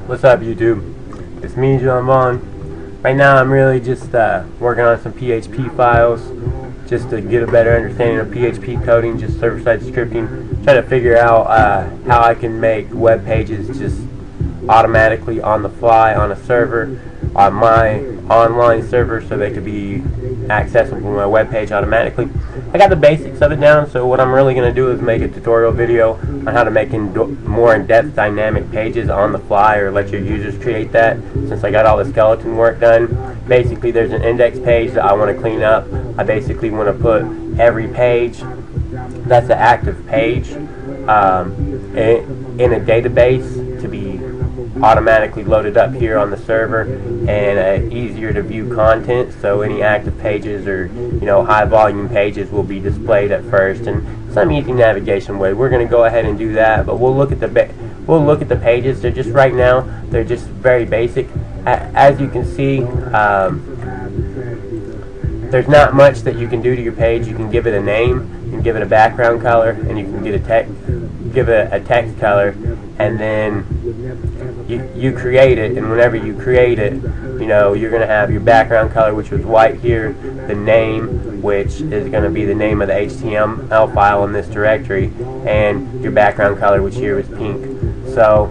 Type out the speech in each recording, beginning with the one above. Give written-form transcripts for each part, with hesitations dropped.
What's up, YouTube? It's me, John Vaughn. Right now I'm really just working on some PHP files just to get a better understanding of PHP coding, just server-side scripting, trying to figure out how I can make web pages just automatically on the fly on a server, on my online server, so they could be accessible to my web page automatically. I got the basics of it down, so what I'm really going to do is make a tutorial video on how to make more in-depth dynamic pages on the fly, or let your users create that, since I got all the skeleton work done. Basically, there's an index page that I want to clean up. I basically want to put every page that's an active page in a database to be automatically loaded up here on the server, and easier to view content, so any active pages or high volume pages will be displayed at first, and some easy navigation way. We're going to go ahead and do that, but we'll look at the pages. They're just right now, they're just very basic. As you can see, there's not much that you can do to your page. You can give it a name, you can give it a background color, and you can give it a text color, and then you create it. And whenever you create it, you're going to have your background color, which was white here, the name, which is going to be the name of the HTML file in this directory, and your background color, which here is pink. So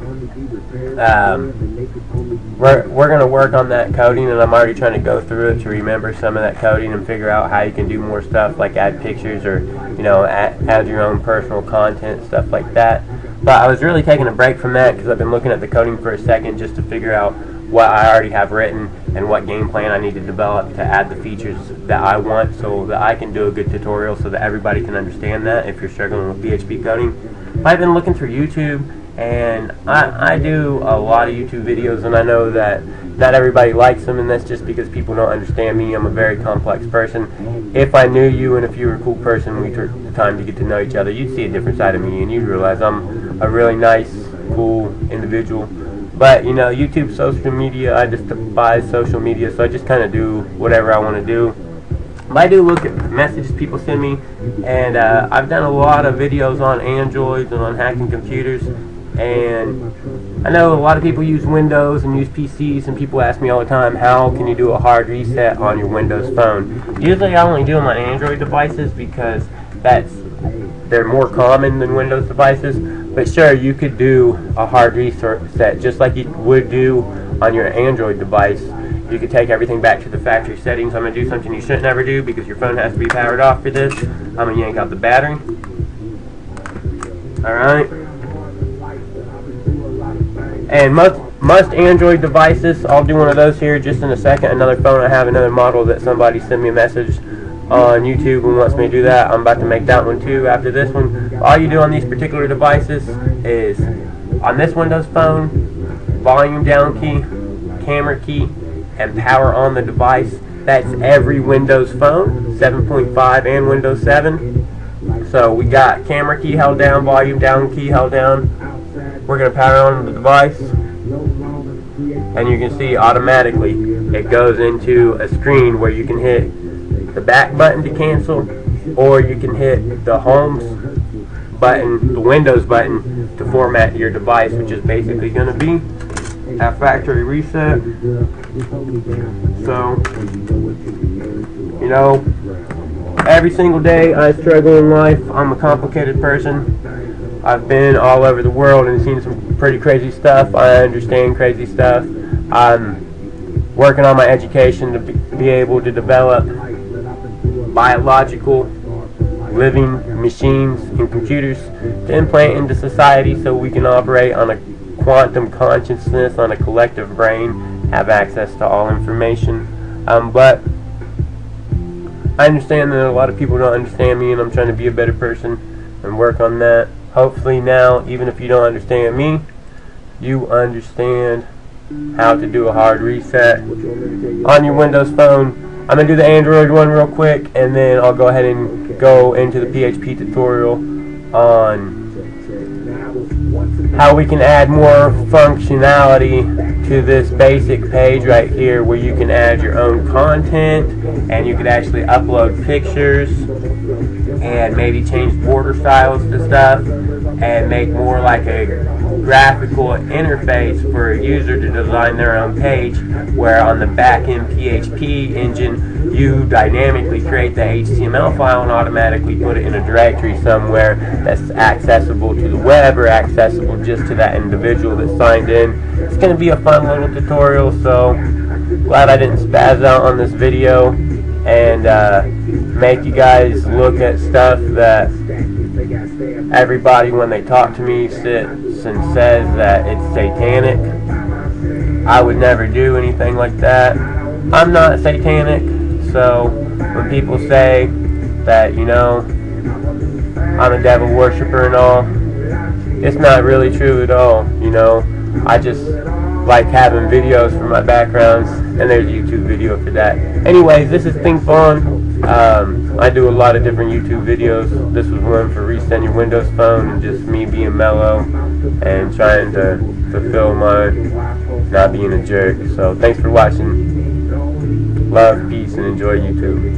we're going to work on that coding, and I'm already trying to go through it to remember some of that coding and figure out how you can do more stuff, like add pictures, or add your own personal content, stuff like that. But I was really taking a break from that because I've been looking at the coding for a second just to figure out what I already have written and what game plan I need to develop to add the features that I want, so that I can do a good tutorial so that everybody can understand that if you're struggling with PHP coding. I've been looking through YouTube, and I do a lot of YouTube videos, and I know that not everybody likes them, and that's just because people don't understand me. I'm a very complex person. If I knew you, and if you were a cool person, we took the time to get to know each other, you'd see a different side of me, and you'd realize I'm a really nice, cool individual. But YouTube, social media, I just despise social media, so I just kind of do whatever I want to do. But I do look at messages people send me, and I've done a lot of videos on Androids and on hacking computers, and I know a lot of people use Windows and use PCs, and people ask me all the time, how can you do a hard reset on your Windows phone? Usually I only do them on Android devices because they're more common than Windows devices. But sure, you could do a hard reset just like you would do on your Android device. You could take everything back to the factory settings. I'm going to do something you shouldn't ever do because your phone has to be powered off for this. I'm going to yank out the battery. Alright. And most Android devices, I'll do one of those here just in a second. Another phone, I have another model that somebody sent me a message on YouTube and wants me to do that. I'm about to make that one too after this one. All you do on these particular devices is, on this Windows phone, volume down key, camera key, and power on the device. That's every Windows phone, 7.5 and Windows 7. So we got camera key held down, volume down key held down. We're going to power on the device, and you can see automatically it goes into a screen where you can hit the back button to cancel, or you can hit the home button, the Windows button, to format your device, which is basically going to be a factory reset. So, every single day I struggle in life. I'm a complicated person. I've been all over the world and seen some pretty crazy stuff. I understand crazy stuff. I'm working on my education to be able to develop biological living machines and computers to implant into society so we can operate on a quantum consciousness, on a collective brain, have access to all information. But I understand that a lot of people don't understand me, and I'm trying to be a better person and work on that. Hopefully now, even if you don't understand me, you understand how to do a hard reset on your Windows phone. I'm going to do the Android one real quick, and then I'll go ahead and go into the PHP tutorial on how we can add more functionality to this basic page right here, where you can add your own content, and you can actually upload pictures and maybe change border styles to stuff and make more like a graphical interface for a user to design their own page, where on the back-end PHP engine you dynamically create the HTML file and automatically put it in a directory somewhere that's accessible to the web or accessible just to that individual that signed in. It's going to be a fun little tutorial, so glad I didn't spaz out on this video and make you guys look at stuff that everybody, when they talk to me, sits and says that it's satanic. I would never do anything like that. I'm not satanic, so when people say that, you know, I'm a devil worshiper and all, it's not really true at all, you know. I just like having videos for my backgrounds, and there's a YouTube video for that. Anyways, this is Think Fun. I do a lot of different YouTube videos. This was one for Reset Your Windows Phone and just me being mellow and trying to fulfill my not being a jerk. So thanks for watching. Love, peace, and enjoy YouTube.